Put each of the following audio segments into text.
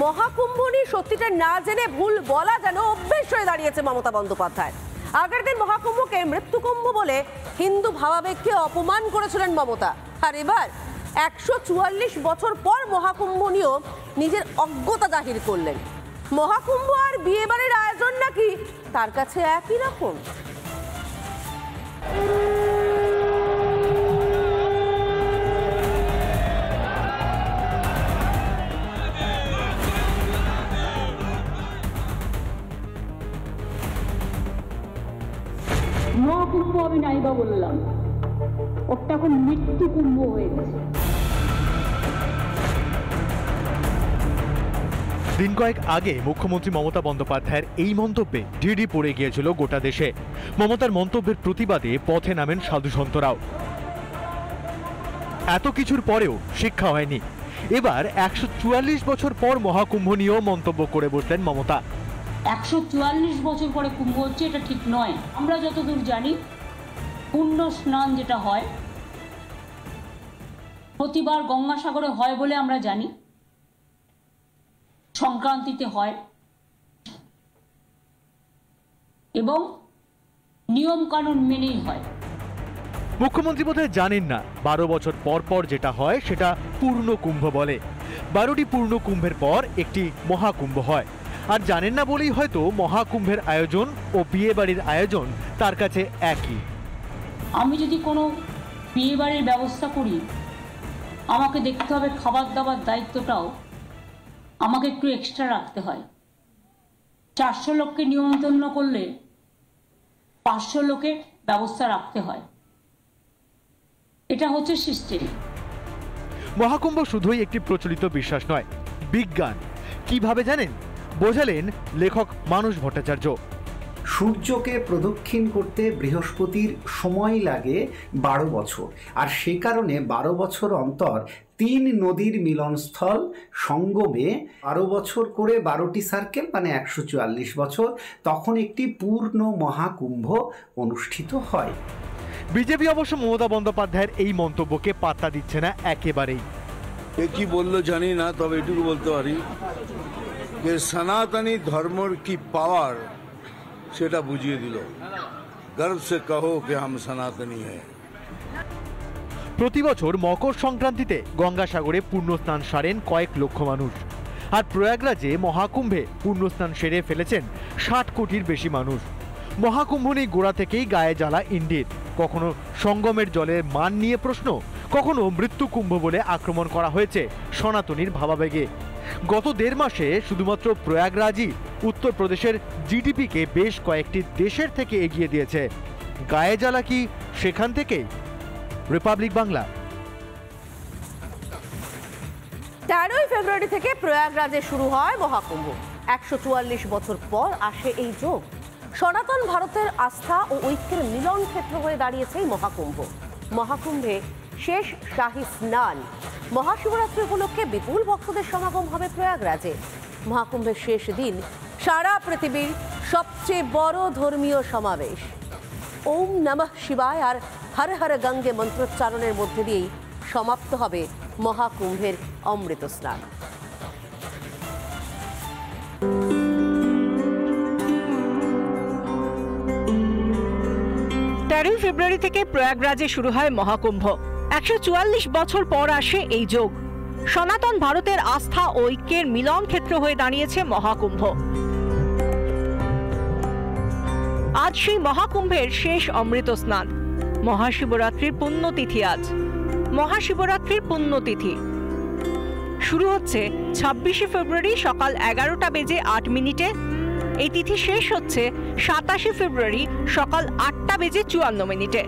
মহাকুম্ভ নিয়ে সত্যিটা না জেনে ভুল বলা যেন অভ্যেস হয়ে দাঁড়িয়েছে মমতা বন্দ্যোপাধ্যায়। আগের দিন মহাকুম্ভকে মৃত্যুকুম্ভ বলে হিন্দু ভাবাবেগকে অপমান করেছিলেন মমতা, আর এবার 144 বছর পর মহাকুম্ভ নিয়েও নিজের অজ্ঞতা জাহির করলেন। মহাকুম্ভ আর বিয়ে বাড়ির আয়োজন নাকি তার কাছে একই রকম। মহাকুম্ভ আমি নাইবা বললাম, ওটা এখন মৃত্যু কুম্ভ হয়ে গেছে। দিন কয়েক আগে মুখ্যমন্ত্রী মমতা বন্দ্যোপাধ্যায়ের এই মন্তব্যে ঢিঢি পড়ে গিয়েছিল গোটা দেশে। মমতার মন্তব্যের প্রতিবাদে পথে নামেন সাধুসন্তরাও। এত কিছুর পরেও শিক্ষা হয়নি। এবার 144 বছর পর মহাকুম্ভ নিয়েও মন্তব্য করে বসলেন মমতা। 144 বছর পরে কুম্ভ হচ্ছে, এটা ঠিক নয়। আমরা যতদূর জানি পুণ্য স্নান যেটা হয় প্রতিবার গঙ্গাসাগরে হয় বলে আমরা জানি, সংক্রান্তিতে হয় এবং নিয়ম কানুন মেনেই হয়। মুখ্যমন্ত্রী বোধহয় জানেন না 12 বছর পর পর যেটা হয় সেটা পূর্ণ কুম্ভ বলে। 12টি পূর্ণ কুম্ভের পর একটি মহাকুম্ভ হয়। আর জানেন না বলেই হয়তো মহাকুম্ভের আয়োজন ও বিয়ে বাড়ির আয়োজন তার কাছে একই। আমি যদি কোনো বিয়ে বাড়ির ব্যবস্থা করি, আমাকে দেখতে হবে খাবার দাবার দায়িত্বটাও আমাকে একটু এক্সট্রা রাখতে হয়। 400 লোককে নিমন্ত্রণ করলে 500 লোকের ব্যবস্থা রাখতে হয়। এটা হচ্ছে সিস্টেম। মহাকুম্ভ শুধুই একটি প্রচলিত বিশ্বাস নয়, বিজ্ঞান। কিভাবে জানেন? বোঝালেন লেখক মানস ভট্টাচার্য। সূর্যকে প্রদক্ষিণ করতে বৃহস্পতির সময় লাগে 12 বছর, আর সে কারণে 12 বছর অন্তর 3 নদীর মিলনস্থল সঙ্গমে 12 বছর করে 12টি সার্কেল, মানে 144 বছর, তখন একটি পূর্ণ মহাকুম্ভ অনুষ্ঠিত হয়। বিজেপি অবশ্য মমতা বন্দ্যোপাধ্যায়ের এই মন্তব্যকে পাত্তা দিচ্ছে না একেবারেই। কি বললো জানি না, তবে এটুকু বলতে পারি যে সনাতনী ধর্মের কি পাওয়ার সেটা বুঝিয়ে দিল। গর্ব সে কহো কে হাম সনাতনী হ্যায়। প্রতি বছর মকর সংক্রান্তিতে গঙ্গাসাগরে পুণ্যস্নান সারেন কয়েক লক্ষ মানুষ। আর প্রয়াগরাজে মহাকুম্ভে পুণ্যস্নান সেরে ফেলেছেন 60 কোটির বেশি মানুষ। মহাকুম্ভ নিয়ে গোড়া থেকেই গায়ে জ্বালা ইন্ডির। কখনো সঙ্গমের জলের মান নিয়ে প্রশ্ন, কখনো মৃত্যু কুম্ভ বলে আক্রমণ করা হয়েছে সনাতনীর ভাবাবেগে। গত 1.5 মাসে শুধুমাত্র প্রয়াগরাজই উত্তরপ্রদেশের জিডিপিকে বেশ কয়েকটি দেশের থেকে এগিয়ে দিয়েছে। গায়ে জ্বালা কি সেখান থেকেই? রিপাবলিক বাংলা। 13 ফেব্রুয়ারি থেকে প্রয়াগরাজে শুরু হয় মহাকুম্ভ। 144 বছর পর আসে এই যোগ। সনাতন ভারতের আস্থা ও ঐক্যের মিলন ক্ষেত্র হয়ে দাঁড়িয়েছে এই মহাকুম্ভ। মহাকুম্ভে শেষ শাহী স্নান। মহাশিবরাত্রি উপলক্ষে বিপুল ভক্তদের সমাগম হবে প্রয়াগরাজে। মহাকুম্ভের শেষ দিন সারা পৃথিবীর সবচেয়ে বড় ধর্মীয় সমাবেশ। ওম নমঃ শিবায় আর হর হর গঙ্গে মন্ত্রোচ্চারণের মধ্যে দিয়েই সমাপ্ত হবে মহাকুম্ভের অমৃত স্নান। 13 ফেব্রুয়ারি থেকে প্রয়াগরাজে শুরু হয় মহাকুম্ভ। 144 বছর পর আসে এই যোগ। সনাতন ভারতের আস্থা ও ঐক্যের মিলন ক্ষেত্র হয়ে দাঁড়িয়েছে মহাকুম্ভ। আজ সেই মহাকুম্ভের শেষ অমৃত স্নান। মহাশিবরাত্রির পুণ্যতিথি আজ। মহাশিবরাত্রির পুণ্যতিথি শুরু হচ্ছে 26 ফেব্রুয়ারি সকাল 11টা বেজে 8 মিনিটে। এই তিথি শেষ হচ্ছে 27 ফেব্রুয়ারি সকাল 8টা বেজে 54 মিনিটে।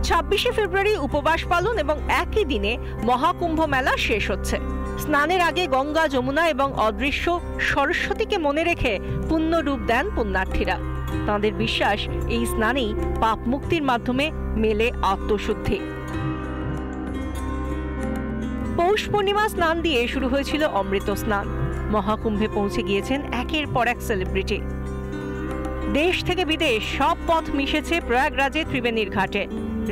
26 ফেব্রুয়ারি উপবাস পালন এবং একই দিনে মহাকুম্ভ মেলা শেষ হচ্ছে। স্নানের আগে গঙ্গা, যমুনা এবং অদৃশ্য সরস্বতীকে মনে রেখে পুণ্য রূপ দেন পুণ্যার্থীরা। তাঁদের বিশ্বাস, এই স্নানেই পাপ মুক্তির মাধ্যমে মেলে আত্মশুদ্ধি। পৌষ পূর্ণিমা স্নান দিয়ে শুরু হয়েছিল অমৃত স্নান। মহাকুম্ভে পৌঁছে গিয়েছেন একের পর এক সেলিব্রিটি। দেশ থেকে বিদেশ সব পথ মিশেছে প্রয়াগরাজে ত্রিবেণীর ঘাটে।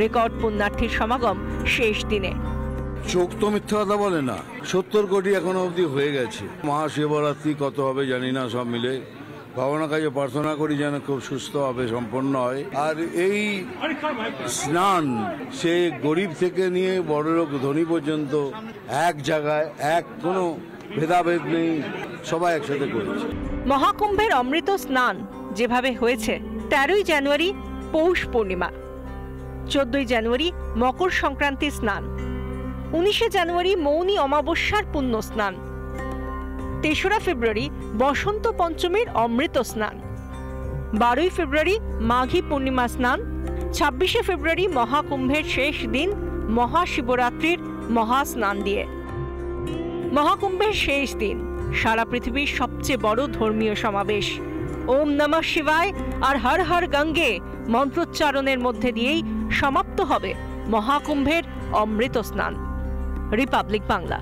রেকর্ড পুণ্যার্থীর সমাগম শেষ দিনে। চোখ তো মিথ্যা কথা বলে না। 70 কোটি এখনো অবধি হয়ে গেছে। মহাশিবরাত্রি কত হবে জানি না, সব মিলে ভগবানের কাছে প্রার্থনা করি যেন খুব সুস্থভাবে সম্পন্ন হয়। আর এই স্নান সে গরিব থেকে নিয়ে বড় লোক ধনী পর্যন্ত এক জায়গায়, কোনো ভেদাভেদ নেই, সবাই একসাথে করেছে। মহাকুম্ভের অমৃত স্নান যেভাবে হয়েছে 13ই জানুয়ারি পৌষ পূর্ণিমা, 14ই জানুয়ারি মকর সংক্রান্তি স্নান, 19শে জানুয়ারি মৌনী অমাবস্যার পুণ্য স্নান, 3রা ফেব্রুয়ারি বসন্ত পঞ্চমীর অমৃত স্নান, 12ই ফেব্রুয়ারি মাঘী পূর্ণিমা স্নান, 26শে ফেব্রুয়ারি মহাকুম্ভের শেষ দিন মহাশিবরাত্রির মহাস্নান দিয়ে। মহাকুম্ভের শেষ দিন সারা পৃথিবীর সবচেয়ে বড় ধর্মীয় সমাবেশ। ওম নমঃ শিবায় আর হর হর গঙ্গে মন্ত্রোচ্চারণের মধ্যে দিয়েই সমাপ্ত হবে মহাকুম্ভের অমৃত স্নান। রিপাবলিক বাংলা।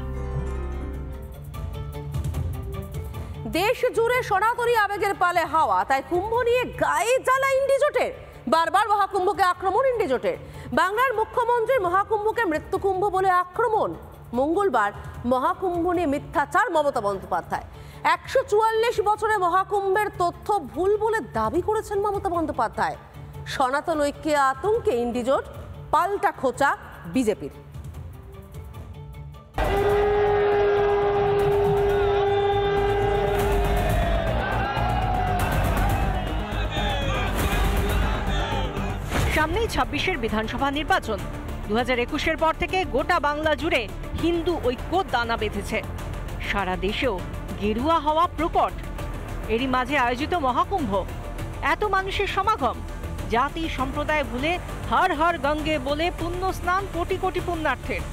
দেশ জুড়ে সনাতনী আবেগের পালে হাওয়া, তাই কুম্ভ নিয়ে গায়ে জ্বালা ইন্ডিজোটের। বারবার মহাকুম্ভকে আক্রমণ ইন্ডিজোটের। বাংলার মুখ্যমন্ত্রীর মহাকুম্ভকে মৃত্যুকুম্ভ বলে আক্রমণ। মঙ্গলবার মহাকুম্ভ নিয়ে মিথ্যাচার মমতা বন্দ্যোপাধ্যায়। 144 বছরে মহাকুম্ভের তথ্য ভুল বলে দাবি করেছেন মমতা বন্দ্যোপাধ্যায়। সনাতন ঐক্যে আতঙ্কে ইন্ডিজোট, পাল্টা খোঁচা বিজেপির। সামনেই 26-এর বিধানসভা নির্বাচন। 2021-এর পর থেকে গোটা বাংলা জুড়ে হিন্দু ঐক্য দানা বেঁধেছে। সারা দেশেও গেরুয়া হওয়া প্রকট। এরই মাঝে আয়োজিত মহাকুম্ভ, এত মানুষের সমাগম, জাতি সম্প্রদায় ভুলে হর হর গঙ্গে বলে পুণ্য স্নান কোটি কোটি পুণ্যার্থের।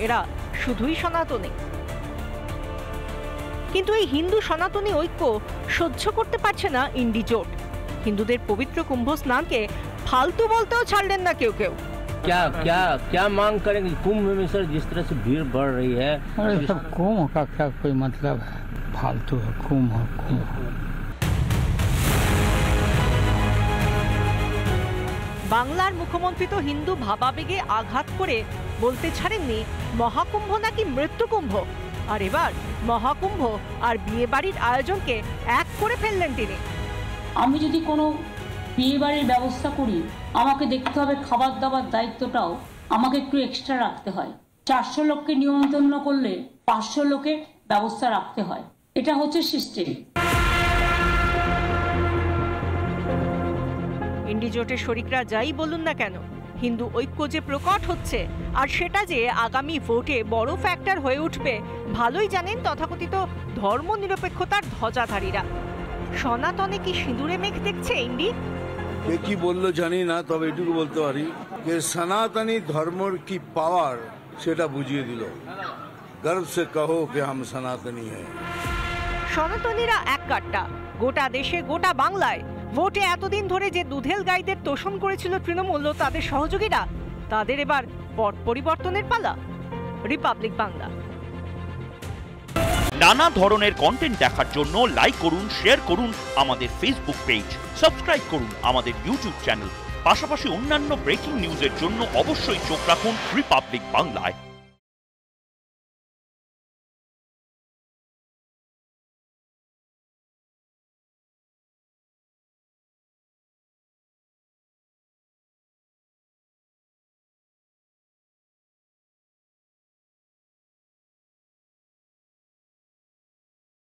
এরা শুধুই সনাতনী। কিন্তু এই হিন্দু সনাতনী ঐক্য সহ্য করতে পারছে না ইন্ডিজোট। হিন্দুদের পবিত্র কুম্ভ স্নানকে फालतू बोलते ছাড়লেন না কেউ কেউ। क्या क्या क्या मांग करेंगे कुंभ में सर? जिस तरह से भीड़ बढ़ रही है, अरे सब कुंभ का क्या कोई मतलब है? फालतू है कुंभ। বাংলার মুখ্যমন্ত্রী তো হিন্দু ভাবাবেগে আঘাত করে বলতে ছাড়েননি মহাকুম্ভ নাকি মৃত্যুকুম্ভ। আর এবার মহাকুম্ভ আর বিয়ে বাড়ির আয়োজনকে এক করে ফেললেন তিনি। আমি যদি কোনো বিয়ে বাড়ির ব্যবস্থা করি, আমাকে দেখতে হবে খাবার দাবার দায়িত্বটাও আমাকে একটু এক্সট্রা রাখতে হয়। 400 লোককে নিমন্ত্রণ করলে 500 লোকের ব্যবস্থা রাখতে হয়। এটা হচ্ছে সিস্টেম। ইন্ডিজোটের শরিকরা যাই বলুন না কেন, হিন্দু ঐক্য যে প্রকট হচ্ছে আর সেটা যে আগামী ভোটে বড় ফ্যাক্টর হয়ে উঠবে ভালোই জানেন তথাকথিত ধর্মনিরপেক্ষতার ধ্বজাধারীরা। সনাতনে কি সিঁদুরে মেঘ দেখছে ইন্ডি? কে কি বললো জানি না, তবে এটুকু বলতে পারি যে সনাতনী ধর্মের কি পাওয়ার সেটা বুঝিয়ে দিল। গর্ব সে কহো কে হাম সনাতনী হ্যায়। সনাতনীরা এক কাট্টা। গোটা দেশে, গোটা বাংলায় ভোটে এতদিন ধরে যে দুধেল গাইদের তোষণ করেছিল তৃণমূল ও তাদের সহযোগীরা, তাদের এবার পট পরিবর্তনের পালা। রিপাবলিক বাংলা। নানা ধরনের কন্টেন্ট দেখার জন্য লাইক করুন, শেয়ার করুন আমাদের ফেসবুক পেজ, সাবস্ক্রাইব করুন আমাদের ইউটিউব চ্যানেল। পাশাপাশি অন্যান্য ব্রেকিং নিউজের জন্য অবশ্যই চোখ রাখুন রিপাবলিক বাংলায়।